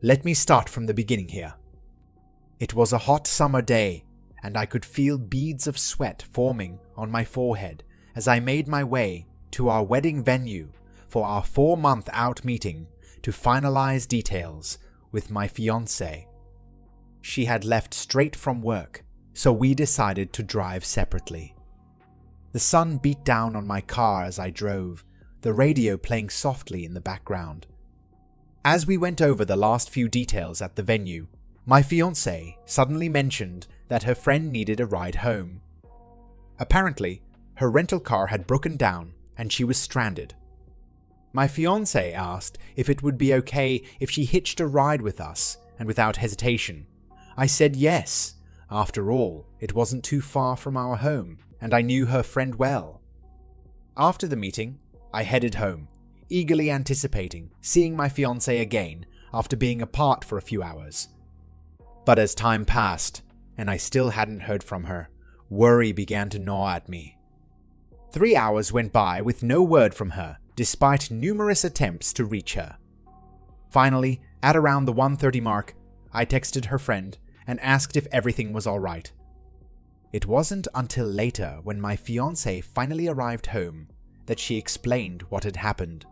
Let me start from the beginning here. It was a hot summer day, and I could feel beads of sweat forming on my forehead as I made my way to our wedding venue for our 4-month-out meeting to finalize details with my fiancée. She had left straight from work, so we decided to drive separately. The sun beat down on my car as I drove, the radio playing softly in the background. As we went over the last few details at the venue, my fiancée suddenly mentioned that her friend needed a ride home. Apparently, her rental car had broken down and she was stranded. My fiancé asked if it would be okay if she hitched a ride with us, and without hesitation, I said yes. After all, it wasn't too far from our home, and I knew her friend well. After the meeting, I headed home, eagerly anticipating seeing my fiancé again after being apart for a few hours. But as time passed, and I still hadn't heard from her, worry began to gnaw at me. 3 hours went by with no word from her, despite numerous attempts to reach her. Finally, at around the 1:30 mark, I texted her friend and asked if everything was all right. It wasn't until later, when my fiancé finally arrived home, that she explained what had happened.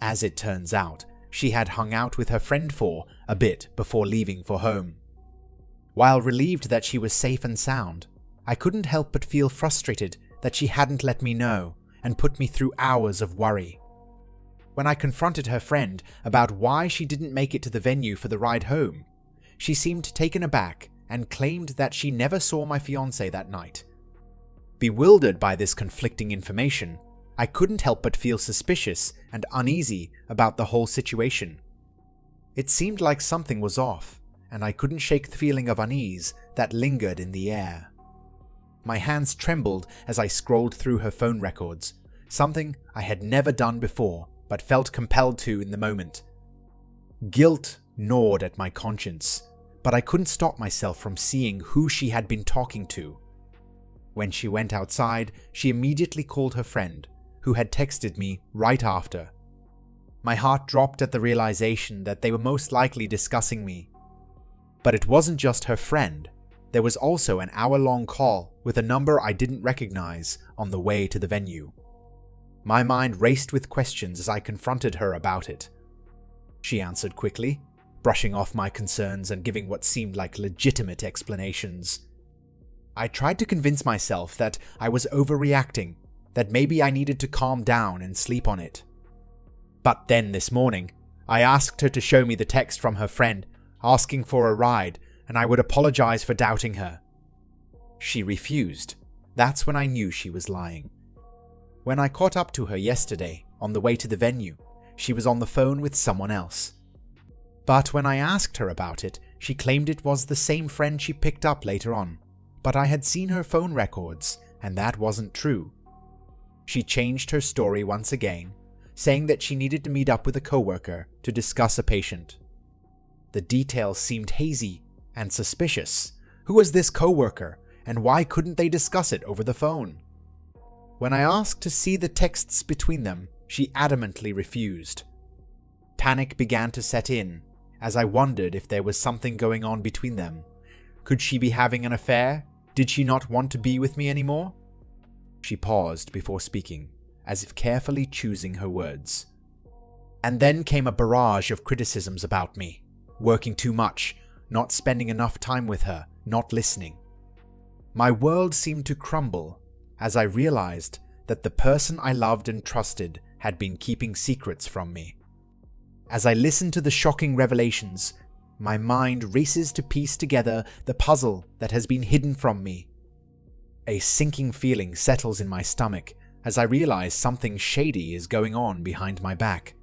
As it turns out, she had hung out with her friend for a bit before leaving for home. While relieved that she was safe and sound, I couldn't help but feel frustrated that she hadn't let me know and put me through hours of worry. When I confronted her friend about why she didn't make it to the venue for the ride home, she seemed taken aback and claimed that she never saw my fiancé that night. Bewildered by this conflicting information, I couldn't help but feel suspicious and uneasy about the whole situation. It seemed like something was off, and I couldn't shake the feeling of unease that lingered in the air. My hands trembled as I scrolled through her phone records, something I had never done before but felt compelled to in the moment. Guilt gnawed at my conscience, but I couldn't stop myself from seeing who she had been talking to. When she went outside, she immediately called her friend, who had texted me right after. My heart dropped at the realization that they were most likely discussing me. But it wasn't just her friend. There was also an hour-long call with a number I didn't recognize on the way to the venue. My mind raced with questions as I confronted her about it. She answered quickly, brushing off my concerns and giving what seemed like legitimate explanations. I tried to convince myself that I was overreacting, that maybe I needed to calm down and sleep on it. But then this morning, I asked her to show me the text from her friend, asking for a ride, and I would apologize for doubting her. She refused. That's when I knew she was lying. When I caught up to her yesterday, on the way to the venue, she was on the phone with someone else. But when I asked her about it, she claimed it was the same friend she picked up later on. But I had seen her phone records, and that wasn't true. She changed her story once again, saying that she needed to meet up with a coworker to discuss a patient. The details seemed hazy and suspicious. Who was this coworker, and why couldn't they discuss it over the phone? When I asked to see the texts between them, she adamantly refused. Panic began to set in, as I wondered if there was something going on between them. Could she be having an affair? Did she not want to be with me anymore? She paused before speaking, as if carefully choosing her words. And then came a barrage of criticisms about me, working too much, not spending enough time with her, not listening. My world seemed to crumble as I realized that the person I loved and trusted had been keeping secrets from me. As I listen to the shocking revelations, my mind races to piece together the puzzle that has been hidden from me. A sinking feeling settles in my stomach as I realize something shady is going on behind my back.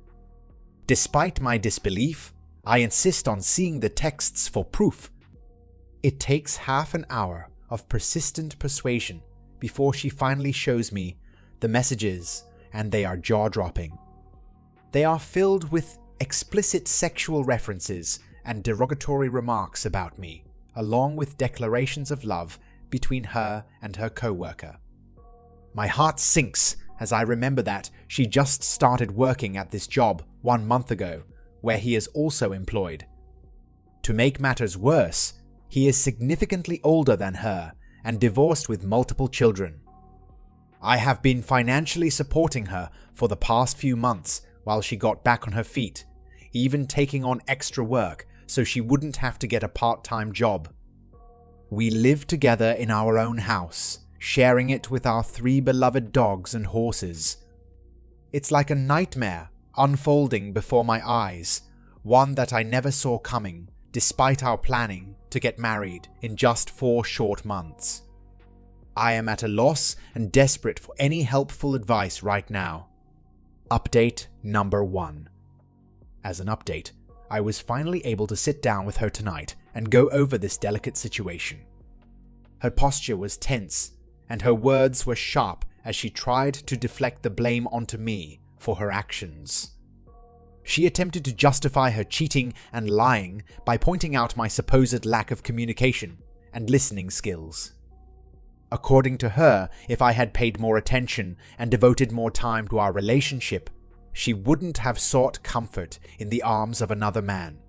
Despite my disbelief, I insist on seeing the texts for proof. It takes half an hour of persistent persuasion before she finally shows me the messages, and they are jaw-dropping. They are filled with explicit sexual references and derogatory remarks about me, along with declarations of love between her and her co-worker. My heart sinks as I remember that she just started working at this job 1 month ago, where he is also employed. To make matters worse, he is significantly older than her and divorced with multiple children. I have been financially supporting her for the past few months while she got back on her feet, even taking on extra work so she wouldn't have to get a part-time job. We live together in our own house, sharing it with our 3 beloved dogs and horses. It's like a nightmare unfolding before my eyes, one that I never saw coming, despite our planning to get married in just 4 short months. I am at a loss and desperate for any helpful advice right now. Update number 1. As an update, I was finally able to sit down with her tonight and go over this delicate situation. Her posture was tense, and her words were sharp as she tried to deflect the blame onto me for her actions. She attempted to justify her cheating and lying by pointing out my supposed lack of communication and listening skills. According to her, if I had paid more attention and devoted more time to our relationship, she wouldn't have sought comfort in the arms of another man.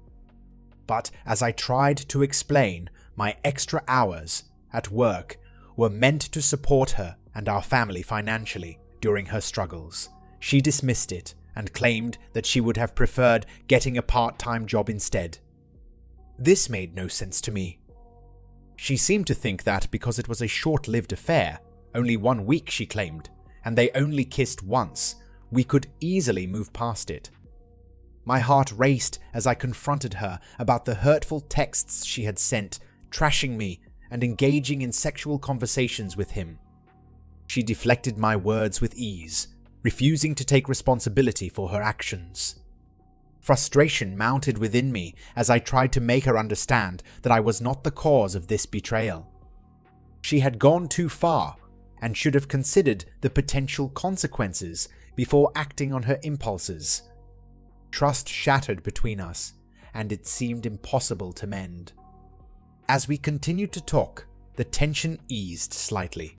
But as I tried to explain, my extra hours at work were meant to support her and our family financially during her struggles. She dismissed it and claimed that she would have preferred getting a part-time job instead. This made no sense to me. She seemed to think that because it was a short-lived affair, only 1 week she claimed, and they only kissed once, we could easily move past it. My heart raced as I confronted her about the hurtful texts she had sent, trashing me and engaging in sexual conversations with him. She deflected my words with ease, refusing to take responsibility for her actions. Frustration mounted within me as I tried to make her understand that I was not the cause of this betrayal. She had gone too far and should have considered the potential consequences before acting on her impulses. Trust shattered between us, and it seemed impossible to mend. As we continued to talk, the tension eased slightly.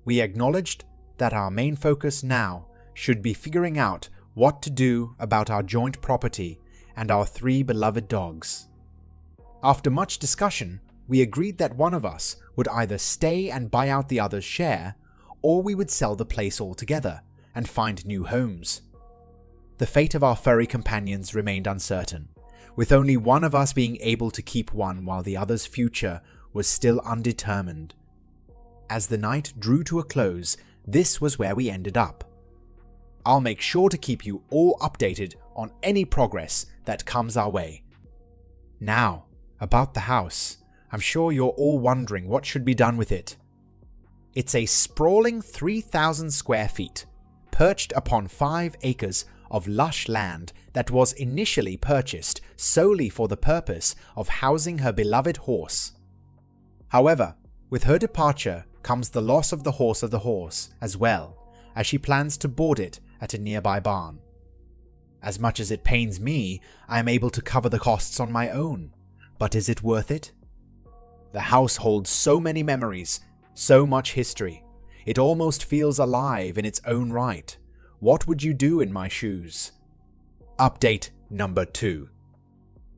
We acknowledged that our main focus now should be figuring out what to do about our joint property and our 3 beloved dogs. After much discussion, we agreed that one of us would either stay and buy out the other's share, or we would sell the place altogether and find new homes. The fate of our furry companions remained uncertain, with only one of us being able to keep one while the other's future was still undetermined. As the night drew to a close, this was where we ended up. I'll make sure to keep you all updated on any progress that comes our way. Now, about the house, I'm sure you're all wondering what should be done with it. It's a sprawling 3,000 square feet, perched upon 5 acres of lush land that was initially purchased solely for the purpose of housing her beloved horse. However, with her departure comes the loss of the horse as well, as she plans to board it at a nearby barn. As much as it pains me, I am able to cover the costs on my own, but is it worth it? The house holds so many memories, so much history. It almost feels alive in its own right. What would you do in my shoes? Update number 2.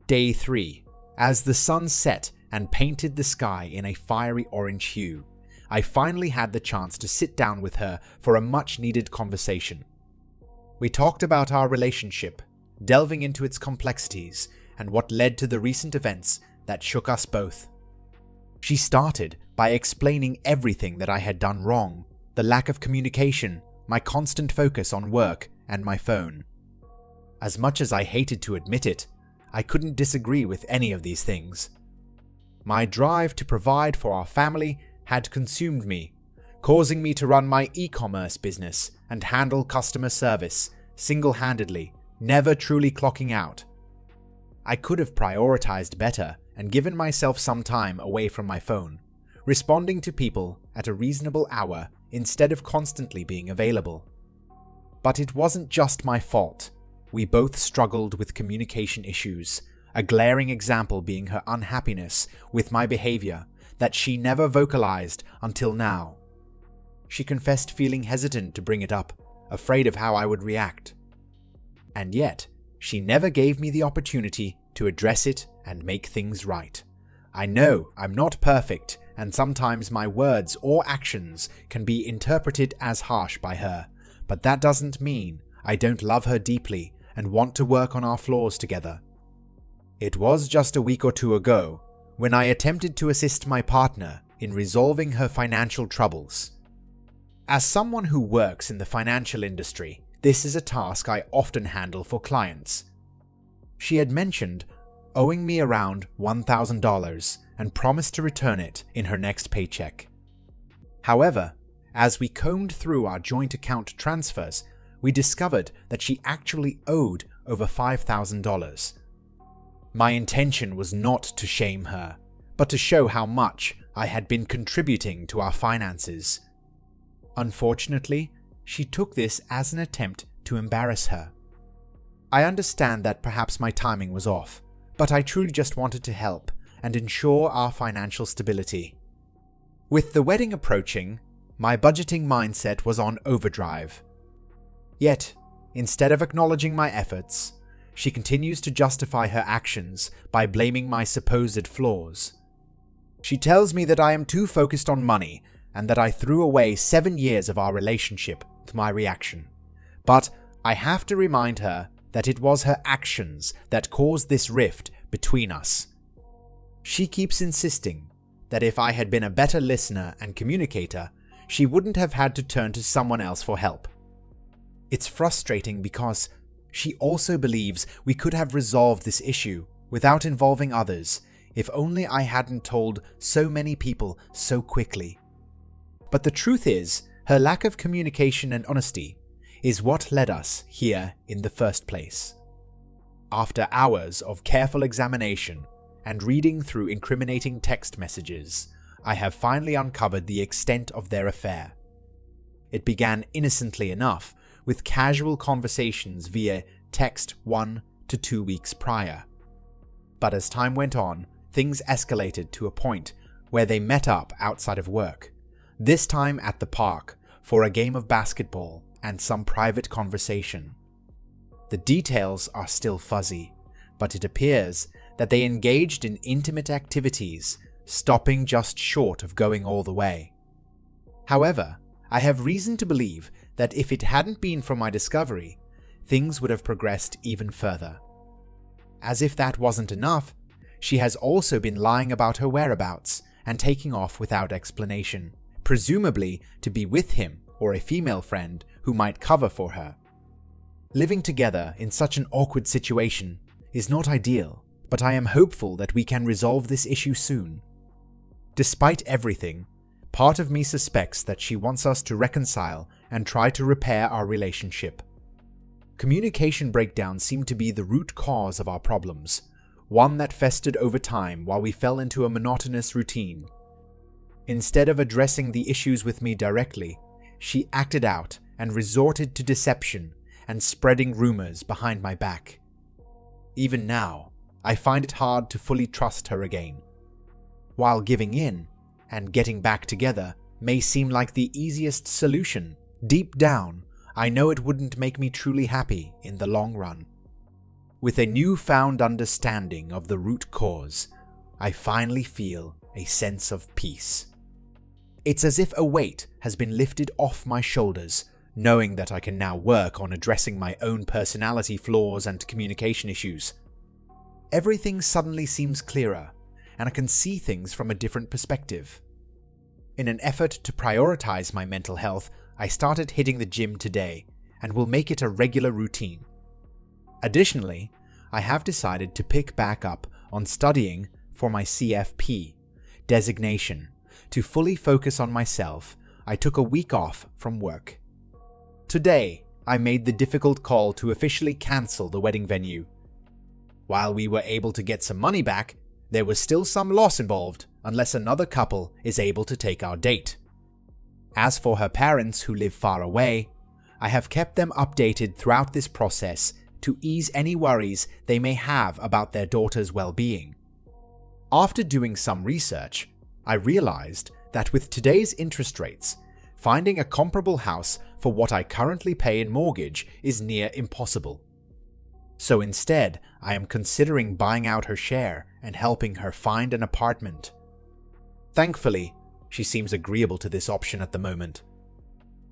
Day 3. As the sun set and painted the sky in a fiery orange hue, I finally had the chance to sit down with her for a much-needed conversation. We talked about our relationship, delving into its complexities and what led to the recent events that shook us both. She started by explaining everything that I had done wrong, the lack of communication, my constant focus on work, and my phone. As much as I hated to admit it, I couldn't disagree with any of these things. My drive to provide for our family had consumed me, causing me to run my e-commerce business and handle customer service single-handedly, never truly clocking out. I could have prioritized better and given myself some time away from my phone, responding to people at a reasonable hour instead of constantly being available. But it wasn't just my fault. We both struggled with communication issues, a glaring example being her unhappiness with my behavior that she never vocalized until now. She confessed feeling hesitant to bring it up, afraid of how I would react. And yet, she never gave me the opportunity to address it and make things right. I know I'm not perfect, and sometimes my words or actions can be interpreted as harsh by her, but that doesn't mean I don't love her deeply and want to work on our flaws together. It was just a week or two ago when I attempted to assist my partner in resolving her financial troubles. As someone who works in the financial industry, this is a task I often handle for clients. She had mentioned owing me around $1,000 and promised to return it in her next paycheck. However, as we combed through our joint account transfers, we discovered that she actually owed over $5,000. My intention was not to shame her, but to show how much I had been contributing to our finances. Unfortunately, she took this as an attempt to embarrass her. I understand that perhaps my timing was off, but I truly just wanted to help and ensure our financial stability. With the wedding approaching, my budgeting mindset was on overdrive. Yet, instead of acknowledging my efforts, she continues to justify her actions by blaming my supposed flaws. She tells me that I am too focused on money and that I threw away 7 years of our relationship with my reaction. But I have to remind her that it was her actions that caused this rift between us. She keeps insisting that if I had been a better listener and communicator, she wouldn't have had to turn to someone else for help. It's frustrating because she also believes we could have resolved this issue without involving others if only I hadn't told so many people so quickly. But the truth is, her lack of communication and honesty is what led us here in the first place. After hours of careful examination and reading through incriminating text messages, I have finally uncovered the extent of their affair. It began innocently enough with casual conversations via text 1 to 2 weeks prior. But as time went on, things escalated to a point where they met up outside of work, this time at the park for a game of basketball and some private conversation. The details are still fuzzy, but it appears that they engaged in intimate activities, stopping just short of going all the way. However, I have reason to believe that if it hadn't been for my discovery, things would have progressed even further. As if that wasn't enough, she has also been lying about her whereabouts and taking off without explanation, presumably to be with him or a female friend who might cover for her. Living together in such an awkward situation is not ideal, but I am hopeful that we can resolve this issue soon. Despite everything, part of me suspects that she wants us to reconcile and try to repair our relationship. Communication breakdowns seem to be the root cause of our problems, one that festered over time while we fell into a monotonous routine. Instead of addressing the issues with me directly, she acted out and resorted to deception and spreading rumors behind my back. Even now, I find it hard to fully trust her again. While giving in and getting back together may seem like the easiest solution, deep down, I know it wouldn't make me truly happy in the long run. With a newfound understanding of the root cause, I finally feel a sense of peace. It's as if a weight has been lifted off my shoulders, knowing that I can now work on addressing my own personality flaws and communication issues. Everything suddenly seems clearer, and I can see things from a different perspective. In an effort to prioritize my mental health, I started hitting the gym today and will make it a regular routine. Additionally, I have decided to pick back up on studying for my CFP designation. To fully focus on myself, I took a week off from work. Today, I made the difficult call to officially cancel the wedding venue. While we were able to get some money back, there was still some loss involved unless another couple is able to take our date. As for her parents who live far away, I have kept them updated throughout this process to ease any worries they may have about their daughter's well-being. After doing some research, I realized that with today's interest rates, finding a comparable house for what I currently pay in mortgage is near impossible. So instead, I am considering buying out her share and helping her find an apartment. Thankfully, she seems agreeable to this option at the moment.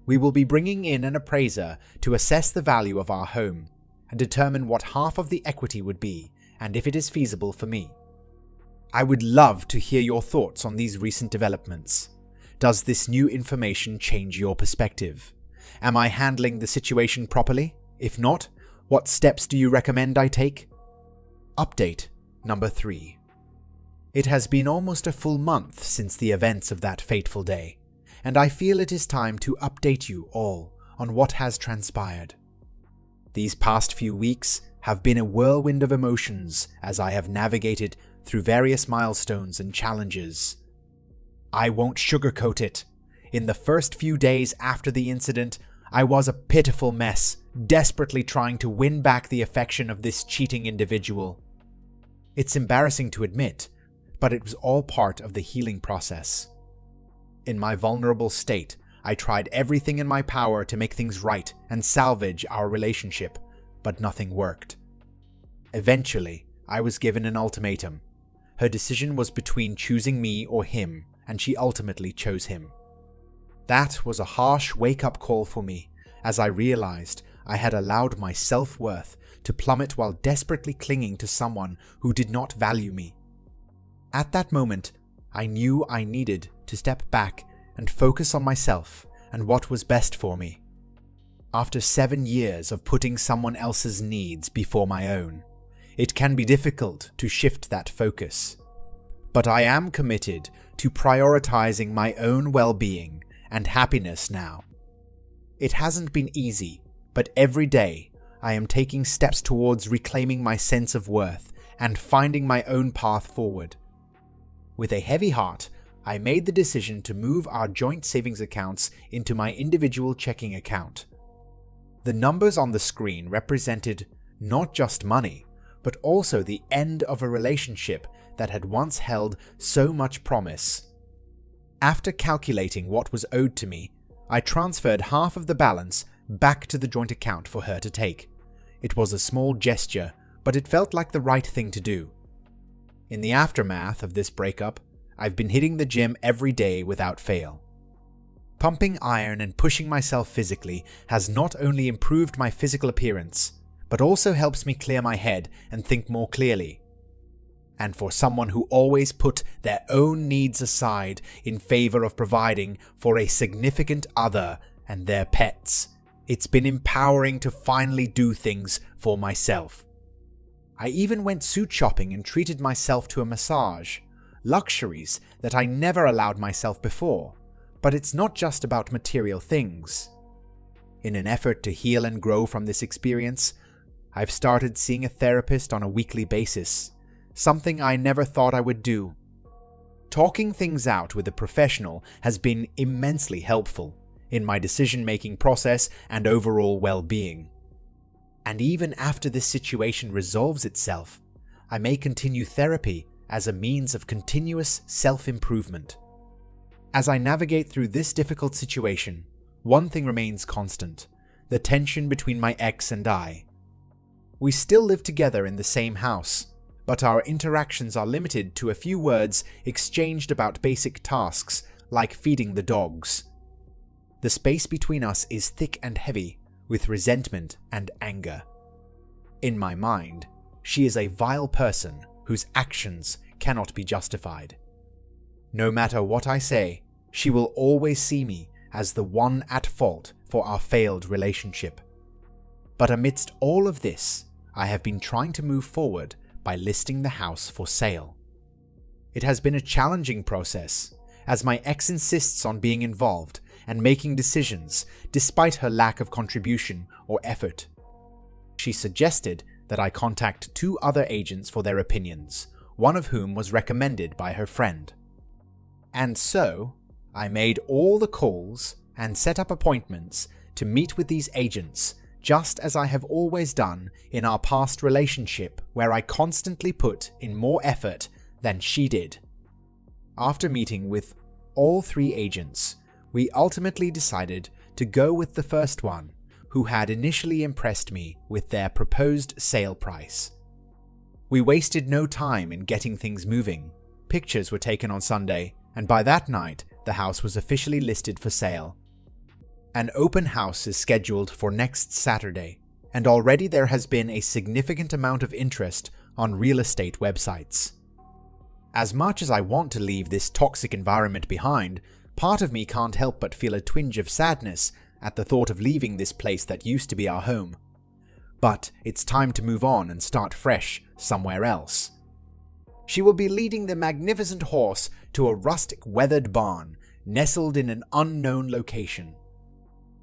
We will be bringing in an appraiser to assess the value of our home and determine what half of the equity would be and if it is feasible for me. I would love to hear your thoughts on these recent developments. Does this new information change your perspective? Am I handling the situation properly? If not, what steps do you recommend I take? Update number 3. It has been almost a full month since the events of that fateful day, and I feel it is time to update you all on what has transpired. These past few weeks have been a whirlwind of emotions as I have navigated through various milestones and challenges. I won't sugarcoat it. In the first few days after the incident, I was a pitiful mess, desperately trying to win back the affection of this cheating individual. It's embarrassing to admit, but it was all part of the healing process. In my vulnerable state, I tried everything in my power to make things right and salvage our relationship, but nothing worked. Eventually, I was given an ultimatum. Her decision was between choosing me or him, and she ultimately chose him. That was a harsh wake-up call for me, as I realized I had allowed my self-worth to plummet while desperately clinging to someone who did not value me. At that moment, I knew I needed to step back and focus on myself and what was best for me. After 7 years of putting someone else's needs before my own, it can be difficult to shift that focus. But I am committed to prioritizing my own well-being and happiness now. It hasn't been easy, but every day I am taking steps towards reclaiming my sense of worth and finding my own path forward. With a heavy heart, I made the decision to move our joint savings accounts into my individual checking account. The numbers on the screen represented not just money, but also the end of a relationship that had once held so much promise. After calculating what was owed to me, I transferred half of the balance back to the joint account for her to take. It was a small gesture, but it felt like the right thing to do. In the aftermath of this breakup, I've been hitting the gym every day without fail. Pumping iron and pushing myself physically has not only improved my physical appearance, but also helps me clear my head and think more clearly. And for someone who always put their own needs aside in favor of providing for a significant other and their pets, it's been empowering to finally do things for myself. I even went suit shopping and treated myself to a massage, luxuries that I never allowed myself before. But it's not just about material things. In an effort to heal and grow from this experience, I've started seeing a therapist on a weekly basis, something I never thought I would do. Talking things out with a professional has been immensely helpful in my decision-making process and overall well-being. And even after this situation resolves itself, I may continue therapy as a means of continuous self-improvement. As I navigate through this difficult situation, one thing remains constant: the tension between my ex and I. We still live together in the same house, but our interactions are limited to a few words exchanged about basic tasks like feeding the dogs. The space between us is thick and heavy with resentment and anger. In my mind, she is a vile person whose actions cannot be justified. No matter what I say, she will always see me as the one at fault for our failed relationship. But amidst all of this, I have been trying to move forward by listing the house for sale. It has been a challenging process, as my ex insists on being involved and making decisions despite her lack of contribution or effort. She suggested that I contact 2 other agents for their opinions, one of whom was recommended by her friend. And so, I made all the calls and set up appointments to meet with these agents, just as I have always done in our past relationship, where I constantly put in more effort than she did. After meeting with all 3 agents, we ultimately decided to go with the first one, who had initially impressed me with their proposed sale price. We wasted no time in getting things moving. Pictures were taken on Sunday, and by that night, the house was officially listed for sale. An open house is scheduled for next Saturday, and already there has been a significant amount of interest on real estate websites. As much as I want to leave this toxic environment behind, part of me can't help but feel a twinge of sadness at the thought of leaving this place that used to be our home. But it's time to move on and start fresh somewhere else. She will be leading the magnificent horse to a rustic weathered barn nestled in an unknown location.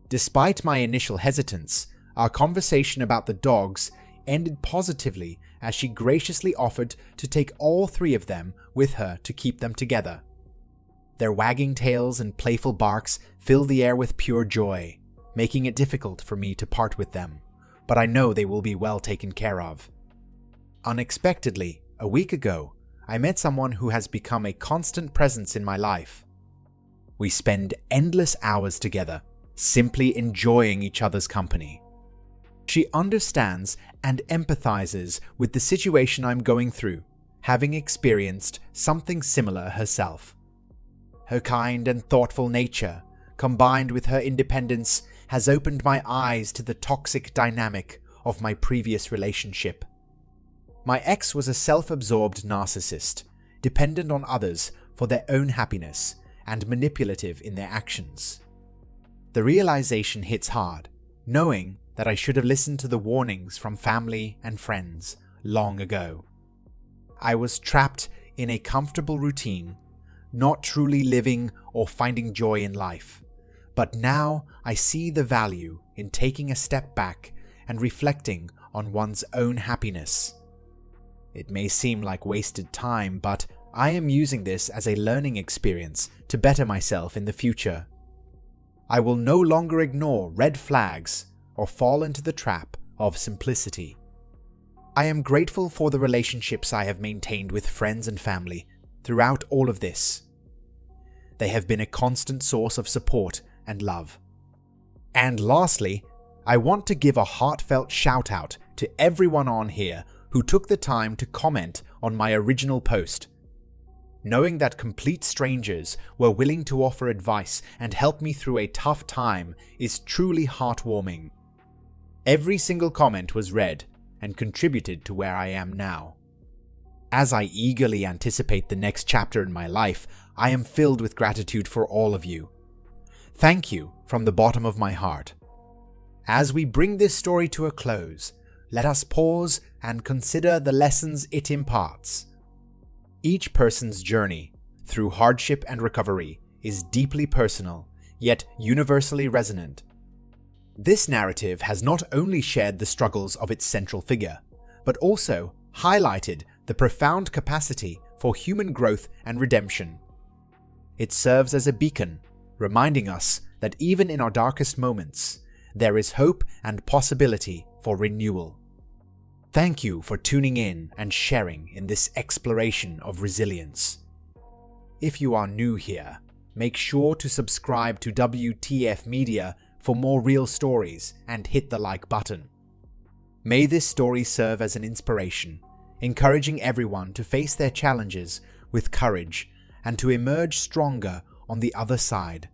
Despite my initial hesitance, our conversation about the dogs ended positively as she graciously offered to take all 3 of them with her to keep them together. Their wagging tails and playful barks fill the air with pure joy, making it difficult for me to part with them, but I know they will be well taken care of. Unexpectedly, a week ago, I met someone who has become a constant presence in my life. We spend endless hours together, simply enjoying each other's company. She understands and empathizes with the situation I'm going through, having experienced something similar herself. Her kind and thoughtful nature, combined with her independence, has opened my eyes to the toxic dynamic of my previous relationship. My ex was a self-absorbed narcissist, dependent on others for their own happiness and manipulative in their actions. The realization hits hard, knowing that I should have listened to the warnings from family and friends long ago. I was trapped in a comfortable routine, not truly living or finding joy in life. But now I see the value in taking a step back and reflecting on one's own happiness. It may seem like wasted time, but I am using this as a learning experience to better myself in the future. I will no longer ignore red flags or fall into the trap of simplicity. I am grateful for the relationships I have maintained with friends and family throughout all of this. They have been a constant source of support and love. And lastly, I want to give a heartfelt shout out to everyone on here who took the time to comment on my original post. Knowing that complete strangers were willing to offer advice and help me through a tough time is truly heartwarming. Every single comment was read and contributed to where I am now. As I eagerly anticipate the next chapter in my life, I am filled with gratitude for all of you. Thank you from the bottom of my heart. As we bring this story to a close, let us pause and consider the lessons it imparts. Each person's journey through hardship and recovery is deeply personal, yet universally resonant. This narrative has not only shared the struggles of its central figure, but also highlighted the profound capacity for human growth and redemption. It serves as a beacon, reminding us that even in our darkest moments, there is hope and possibility for renewal. Thank you for tuning in and sharing in this exploration of resilience. If you are new here, make sure to subscribe to WTF Media for more real stories and hit the like button. May this story serve as an inspiration, encouraging everyone to face their challenges with courage and to emerge stronger on the other side.